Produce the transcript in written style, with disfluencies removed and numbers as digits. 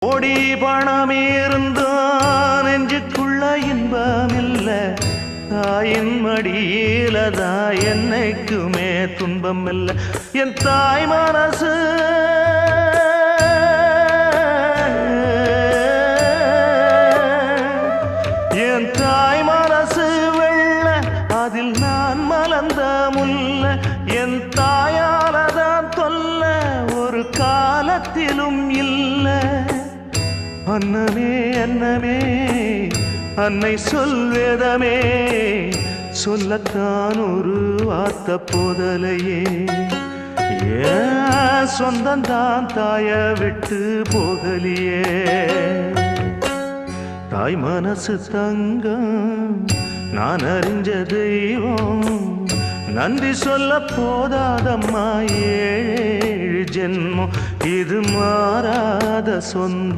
கோடி பணம் இருந்தான் நெஞ்சுக்குள்ள இன்பமில்ல, தாயின் மடியிலதான் என்னைக்குமே துன்பம் இல்ல. என் தாய் மனசு என் தாய் மனசு வெள்ள, அதில் நான் மலர்ந்த முல்ல. என் தாயாலதான் தொல்ல ஒரு காலத்திலும் இல்ல. அன்னமே அன்னமே அன்னை சொல்வேதமே, சொல்லத்தான் ஒரு வார்த்தை போதலையே. ஏன் சொந்தந்தான் தாய விட்டு போகலியே. தாய் மனசு தங்கம் நான் அறிஞ்ச தெய்வம், நன்றி சொல்ல போதாதம்மா ஏழு ஜென்மம். இது மாறாத சொந்தம்.